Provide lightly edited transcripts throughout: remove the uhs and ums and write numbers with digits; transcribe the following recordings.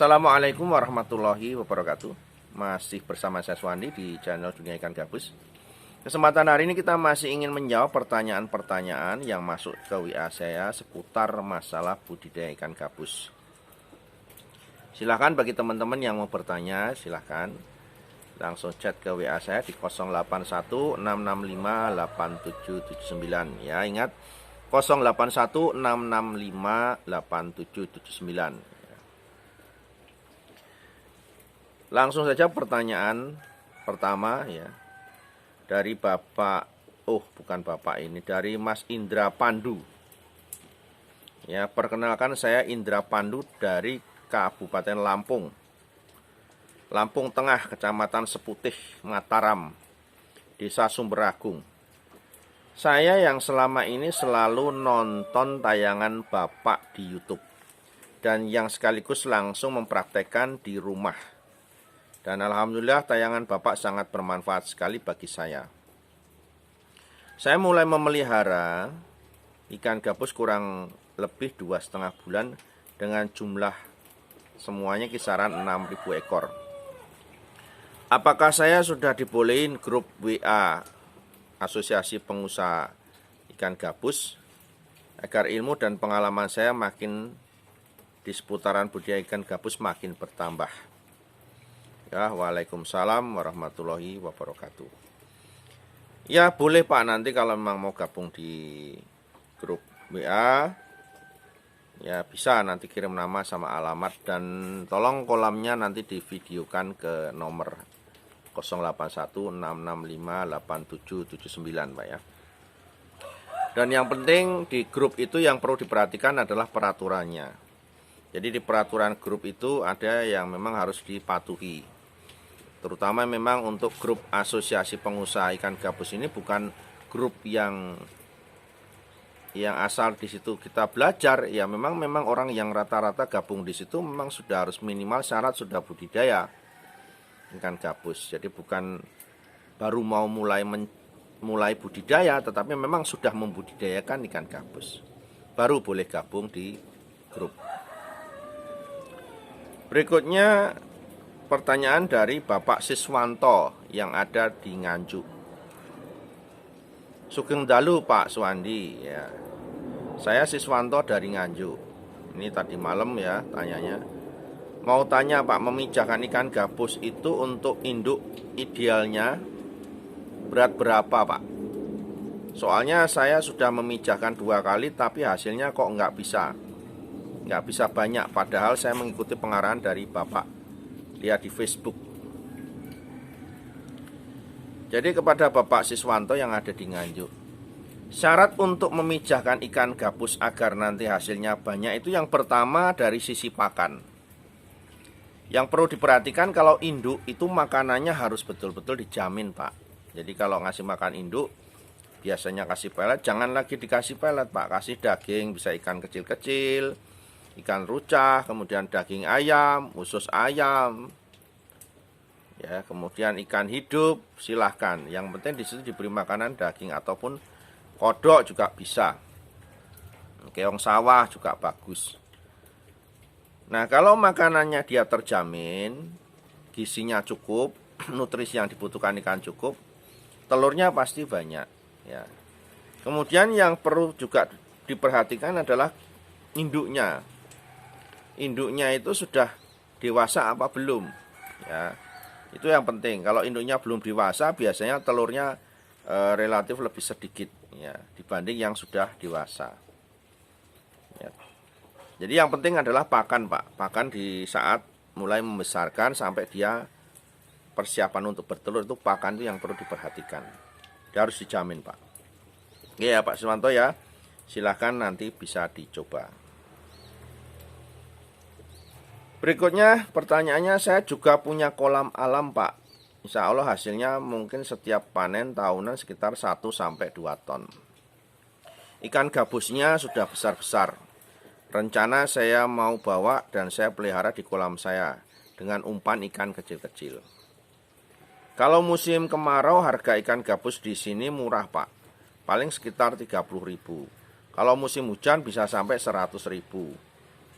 Assalamualaikum warahmatullahi wabarakatuh. Masih bersama saya Swandi di channel Dunia Ikan Gabus. Kesempatan hari ini kita masih ingin menjawab pertanyaan-pertanyaan yang masuk ke WA saya seputar masalah budidaya ikan gabus. Silahkan bagi teman-teman yang mau bertanya, silahkan langsung chat ke WA saya di 0816658779. Ya, ingat 0816658779. Langsung saja pertanyaan pertama ya. Dari dari Mas Indra Pandu. Ya, perkenalkan saya Indra Pandu dari Kabupaten Lampung. Lampung Tengah, Kecamatan Seputih, Mataram, Desa Sumberagung. Saya yang selama ini selalu nonton tayangan Bapak di YouTube dan yang sekaligus langsung mempraktekkan di rumah. Dan alhamdulillah tayangan Bapak sangat bermanfaat sekali bagi saya. Saya mulai memelihara ikan gabus kurang lebih 2,5 bulan dengan jumlah semuanya kisaran 6.000 ekor. Apakah saya sudah dibolehin grup WA Asosiasi Pengusaha Ikan Gabus agar ilmu dan pengalaman saya makin di seputaran budidaya ikan gabus makin bertambah? Ya, waalaikumsalam warahmatullahi wabarakatuh. Ya, boleh Pak, nanti kalau memang mau gabung di grup WA, ya bisa nanti kirim nama sama alamat dan tolong kolamnya nanti divideokan ke nomor 0816658779 Pak ya. Dan yang penting di grup itu yang perlu diperhatikan adalah peraturannya. Jadi di peraturan grup itu ada yang memang harus dipatuhi. Terutama memang untuk grup Asosiasi Pengusaha Ikan Gabus ini bukan grup yang asal di situ kita belajar. Ya memang orang yang rata-rata gabung di situ memang sudah harus minimal syarat sudah budidaya ikan gabus. Jadi bukan baru mau mulai budidaya, tetapi memang sudah membudidayakan ikan gabus. Baru boleh gabung di grup. Berikutnya pertanyaan dari Bapak Siswanto yang ada di Nganjuk. Sugeng dalu Pak Swandi ya. Saya Siswanto dari Nganjuk. Ini tadi malam ya tanyanya. Mau tanya Pak, memijahkan ikan gabus itu untuk induk idealnya berat berapa Pak? Soalnya saya sudah memijahkan 2 kali tapi hasilnya kok nggak bisa banyak. Padahal saya mengikuti pengarahan dari Bapak lihat di Facebook. Jadi kepada Bapak Siswanto yang ada di Nganjuk, syarat untuk memijahkan ikan gabus agar nanti hasilnya banyak itu yang pertama dari sisi pakan. Yang perlu diperhatikan kalau induk itu makanannya harus betul-betul dijamin Pak. Jadi kalau ngasih makan induk biasanya kasih pelet, jangan lagi dikasih pelet Pak, kasih daging, bisa ikan kecil-kecil, ikan rucah, kemudian daging ayam, usus ayam, ya, kemudian ikan hidup, silahkan. Yang penting di situ diberi makanan daging ataupun kodok juga bisa. Keong sawah juga bagus. Nah, kalau makanannya dia terjamin, gizinya cukup, nutrisi yang dibutuhkan ikan cukup, telurnya pasti banyak. Ya. Kemudian yang perlu juga diperhatikan adalah induknya. Induknya itu sudah dewasa apa belum? Ya, itu yang penting. Kalau induknya belum dewasa, biasanya telurnya relatif lebih sedikit ya dibanding yang sudah dewasa. Ya. Jadi yang penting adalah pakan Pak. Pakan di saat mulai membesarkan sampai dia persiapan untuk bertelur itu pakan itu yang perlu diperhatikan. Dia harus dijamin Pak. Oke ya Pak Siswanto ya. Silahkan nanti bisa dicoba. Berikutnya pertanyaannya, saya juga punya kolam alam Pak. Insya Allah hasilnya mungkin setiap panen tahunan sekitar 1-2 ton. Ikan gabusnya sudah besar-besar. Rencana saya mau bawa dan saya pelihara di kolam saya dengan umpan ikan kecil-kecil. Kalau musim kemarau harga ikan gabus di sini murah Pak. Paling sekitar 30.000. Kalau musim hujan bisa sampai 100.000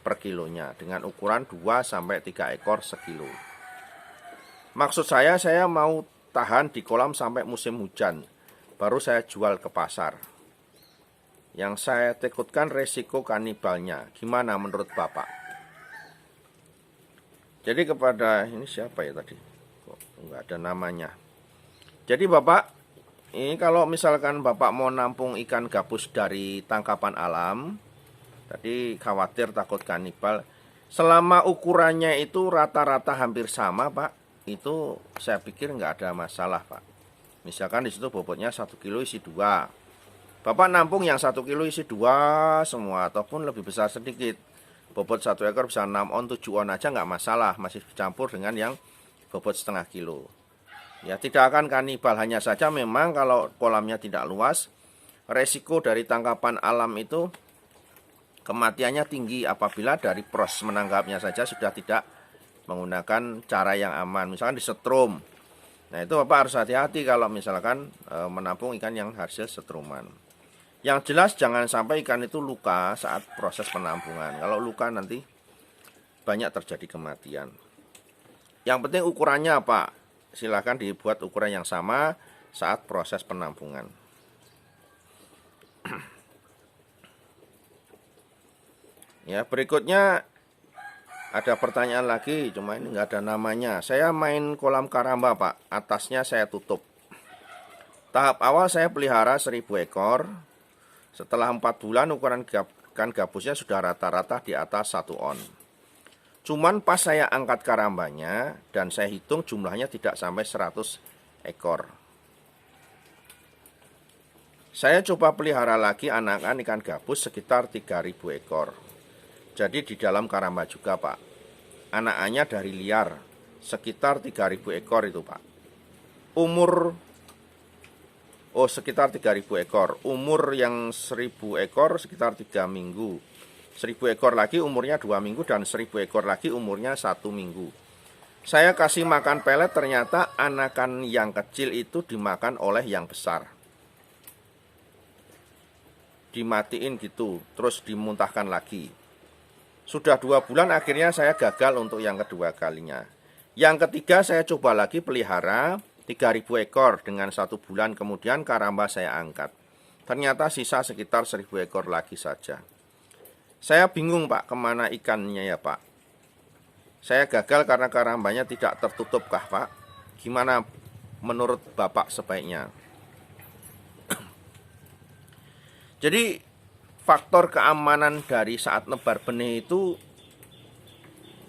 per per kilonya dengan ukuran 2-3 ekor sekilo. Maksud saya mau tahan di kolam sampai musim hujan, baru saya jual ke pasar. Yang saya takutkan resiko kanibalnya. Gimana menurut Bapak? Jadi kepada ini siapa ya tadi? Kok nggak ada namanya. Jadi Bapak, ini kalau misalkan Bapak mau nampung ikan gabus dari tangkapan alam, tadi khawatir takut kanibal. Selama ukurannya itu rata-rata hampir sama Pak, itu saya pikir nggak ada masalah Pak. Misalkan di situ bobotnya 1 kilo isi 2. Bapak nampung yang 1 kilo isi 2 semua, ataupun lebih besar sedikit. Bobot 1 ekor bisa 6 on, 7 on aja nggak masalah, masih dicampur dengan yang bobot setengah kilo. Ya tidak akan kanibal, hanya saja memang kalau kolamnya tidak luas, resiko dari tangkapan alam itu kematiannya tinggi apabila dari proses menangkapnya saja sudah tidak menggunakan cara yang aman, misalkan disetrum. Nah itu Bapak harus hati-hati kalau misalkan menampung ikan yang hasil setruman. Yang jelas jangan sampai ikan itu luka saat proses penampungan. Kalau luka nanti banyak terjadi kematian. Yang penting ukurannya apa? Silahkan dibuat ukuran yang sama saat proses penampungan. Ya, berikutnya ada pertanyaan lagi, cuma ini nggak ada namanya. Saya main kolam karamba Pak, atasnya saya tutup. Tahap awal saya pelihara 1000 ekor. Setelah 4 bulan ukuran ikan gabusnya sudah rata-rata di atas 1 on. Cuman pas saya angkat karambanya dan saya hitung jumlahnya tidak sampai 100 ekor. Saya coba pelihara lagi anakan ikan gabus sekitar 3000 ekor. Jadi di dalam karamba juga Pak. Anakannya dari liar sekitar 3000 ekor itu Pak. Sekitar 3000 ekor. Umur yang 1000 ekor sekitar 3 minggu. 1000 ekor lagi umurnya 2 minggu dan 1000 ekor lagi umurnya 1 minggu. Saya kasih makan pelet, ternyata anakan yang kecil itu dimakan oleh yang besar. Dimatiin gitu, terus dimuntahkan lagi. Sudah 2 bulan akhirnya saya gagal untuk yang kedua kalinya. Yang ketiga saya coba lagi pelihara 3000 ekor dengan 1 bulan kemudian karamba saya angkat. Ternyata sisa sekitar 1000 ekor lagi saja. Saya bingung Pak, kemana ikannya ya Pak? Saya gagal karena karambanya tidak tertutup kah Pak? Gimana menurut Bapak sebaiknya? Jadi faktor keamanan dari saat nebar benih itu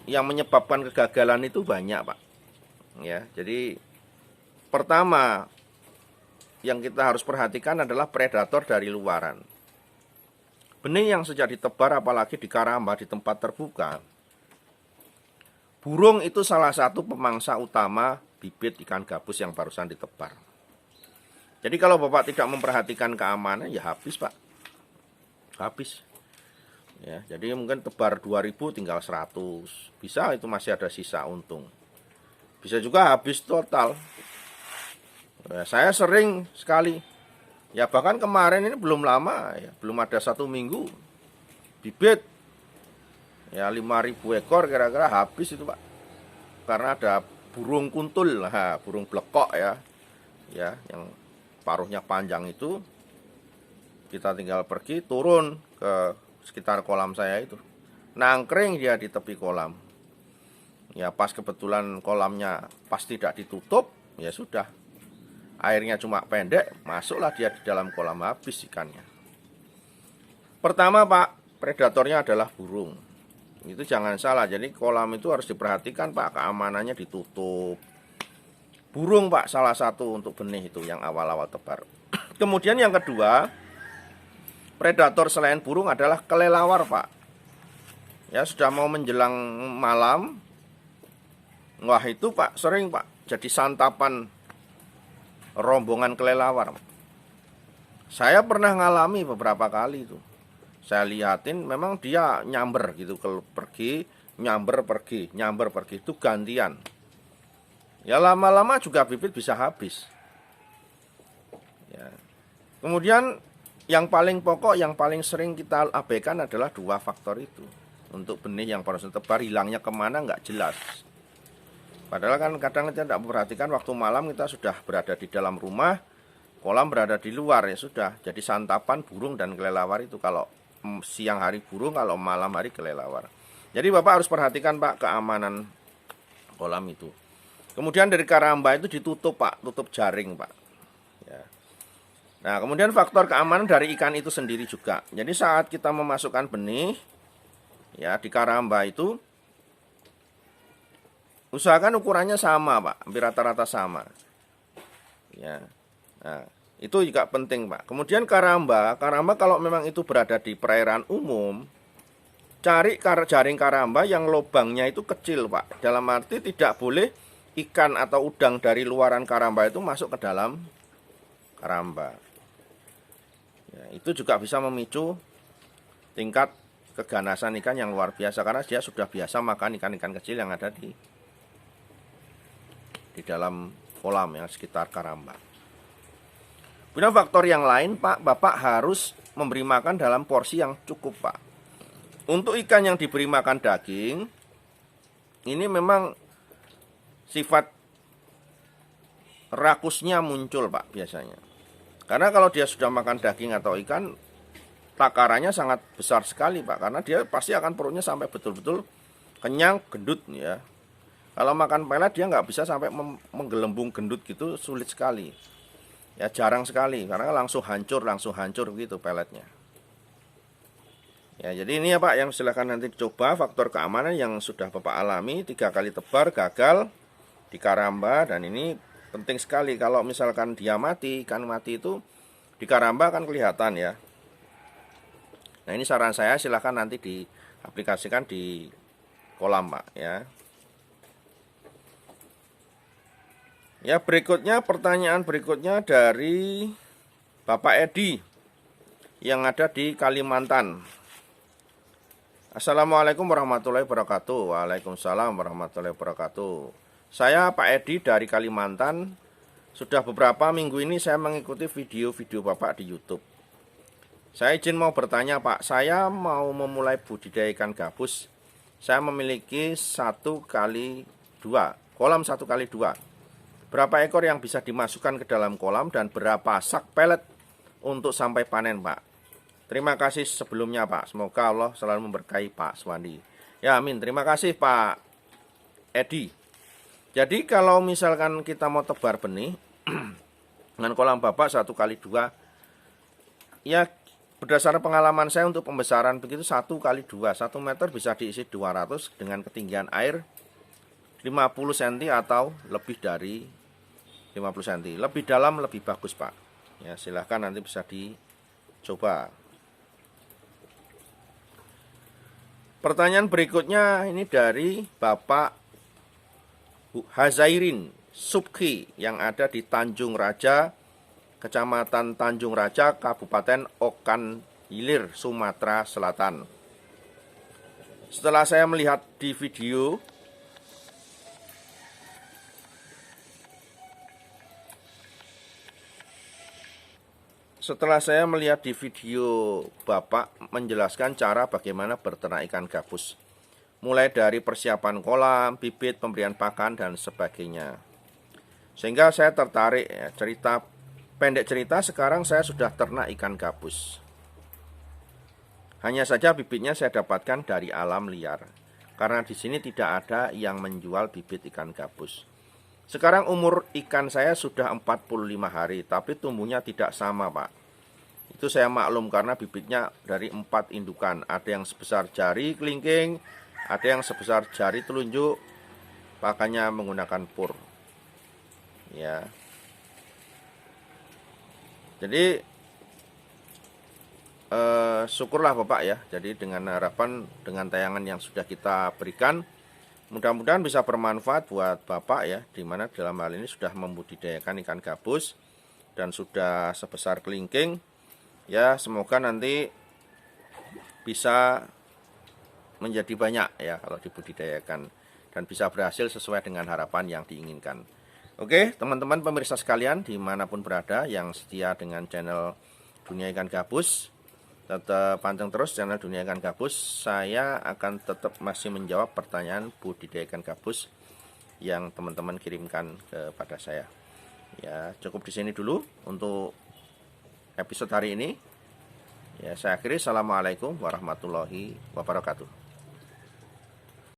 yang menyebabkan kegagalan itu banyak Pak. Ya, jadi pertama yang kita harus perhatikan adalah predator dari luaran. Benih yang sejak ditebar apalagi di karamba di tempat terbuka, burung itu salah satu pemangsa utama bibit ikan gabus yang barusan ditebar. Jadi kalau Bapak tidak memperhatikan keamanan ya habis Pak. Habis. Ya, jadi mungkin tebar 2000 tinggal 100. Bisa itu masih ada sisa untung. Bisa juga habis total. Ya, saya sering sekali. Ya bahkan kemarin ini belum lama ya, belum ada 1 minggu bibit ya 5000 ekor kira-kira habis itu Pak. Karena ada burung kuntul, burung blekok ya. Ya, yang paruhnya panjang itu. Kita tinggal pergi turun ke sekitar kolam saya itu. Nangkring dia di tepi kolam. Ya pas kebetulan kolamnya pas tidak ditutup, ya sudah. Airnya cuma pendek, masuklah dia di dalam kolam, habis ikannya. Pertama Pak, predatornya adalah burung. Itu jangan salah, jadi kolam itu harus diperhatikan Pak, keamanannya ditutup. Burung Pak, salah satu untuk benih itu yang awal-awal tebar. Kemudian yang kedua, predator selain burung adalah kelelawar Pak. Ya sudah mau menjelang malam, wah itu Pak, sering Pak, jadi santapan rombongan kelelawar. Saya pernah ngalami beberapa kali itu. Saya lihatin memang dia nyamber gitu, pergi, nyamber pergi, nyamber pergi, itu gantian. Ya lama-lama juga bibit bisa habis. Ya. Kemudian yang paling pokok, yang paling sering kita abaikan adalah 2 faktor itu. Untuk benih yang baru tebar hilangnya kemana nggak jelas. Padahal kan kadang kita tidak memperhatikan waktu malam kita sudah berada di dalam rumah, kolam berada di luar ya sudah. Jadi santapan burung dan kelelawar itu kalau siang hari burung, kalau malam hari kelelawar. Jadi Bapak harus perhatikan Pak keamanan kolam itu. Kemudian dari karamba itu ditutup Pak, tutup jaring Pak. Ya. Nah kemudian faktor keamanan dari ikan itu sendiri juga. Jadi saat kita memasukkan benih ya di karamba itu, usahakan ukurannya sama Pak, hampir rata-rata sama. Ya. Nah, itu juga penting Pak. Kemudian karamba kalau memang itu berada di perairan umum, cari jaring karamba yang lubangnya itu kecil Pak. Dalam arti tidak boleh ikan atau udang dari luaran karamba itu masuk ke dalam karamba. Ya, itu juga bisa memicu tingkat keganasan ikan yang luar biasa karena dia sudah biasa makan ikan-ikan kecil yang ada di dalam kolam yang sekitar karamba. Kemudian faktor yang lain Pak, Bapak harus memberi makan dalam porsi yang cukup Pak. Untuk ikan yang diberi makan daging, ini memang sifat rakusnya muncul Pak biasanya. Karena kalau dia sudah makan daging atau ikan, takarannya sangat besar sekali Pak. Karena dia pasti akan perutnya sampai betul-betul kenyang, gendut ya. Kalau makan pelet dia nggak bisa sampai menggelembung gendut gitu, sulit sekali. Ya jarang sekali, karena langsung hancur gitu peletnya. Ya, jadi ini ya Pak yang silahkan nanti dicoba faktor keamanan yang sudah Bapak alami 3 kali tebar gagal di karamba, dan ini penting sekali. Kalau misalkan dia mati, ikan mati itu di karamba kan kelihatan ya. Nah ini saran saya silahkan nanti diaplikasikan di kolam Pak ya. Ya berikutnya, pertanyaan berikutnya dari Bapak Edi yang ada di Kalimantan. Assalamualaikum warahmatullahi wabarakatuh. Waalaikumsalam warahmatullahi wabarakatuh. Saya Pak Edi dari Kalimantan. Sudah beberapa minggu ini saya mengikuti video-video Bapak di YouTube. Saya izin mau bertanya Pak, saya mau memulai budidaya ikan gabus. Saya memiliki 1 kali 2, kolam 1 kali 2. Berapa ekor yang bisa dimasukkan ke dalam kolam dan berapa sak pelet untuk sampai panen Pak? Terima kasih sebelumnya Pak. Semoga Allah selalu memberkahi Pak Swandi. Ya amin. Terima kasih Pak Edi. Jadi kalau misalkan kita mau tebar benih dengan kolam Bapak 1 kali 2, ya berdasarkan pengalaman saya untuk pembesaran begitu 1 kali 2, 1 meter bisa diisi 200 dengan ketinggian air 50 cm atau lebih dari 50 cm. Lebih dalam lebih bagus Pak. Ya silahkan nanti bisa dicoba. Pertanyaan berikutnya ini dari Bapak Hazairin Subki yang ada di Tanjung Raja, Kecamatan Tanjung Raja, Kabupaten Okan Hilir, Sumatera Selatan. Setelah saya melihat di video Bapak menjelaskan cara bagaimana berternak ikan gabus, mulai dari persiapan kolam, bibit, pemberian pakan, dan sebagainya. Sehingga saya tertarik ya, pendek cerita sekarang saya sudah ternak ikan gabus. Hanya saja bibitnya saya dapatkan dari alam liar, karena di sini tidak ada yang menjual bibit ikan gabus. Sekarang umur ikan saya sudah 45 hari, tapi tumbuhnya tidak sama Pak. Itu saya maklum karena bibitnya dari 4 indukan. Ada yang sebesar jari kelingking, ada yang sebesar jari telunjuk, pakannya menggunakan pur. Ya. Jadi syukurlah Bapak ya. Jadi dengan harapan dengan tayangan yang sudah kita berikan, mudah-mudahan bisa bermanfaat buat Bapak ya, dimana dalam hal ini sudah membudidayakan ikan gabus dan sudah sebesar kelingking. Ya semoga nanti bisa menjadi banyak ya kalau dibudidayakan dan bisa berhasil sesuai dengan harapan yang diinginkan. Oke teman-teman pemirsa sekalian dimanapun berada yang setia dengan channel Dunia Ikan Gabus, Tetap panteng terus channel Dunia Ikan Gabus. Saya akan tetap masih menjawab pertanyaan budidaya ikan gabus yang teman-teman kirimkan kepada saya. Ya, cukup di sini dulu untuk episode hari ini. Ya, saya akhiri. Assalamualaikum warahmatullahi wabarakatuh.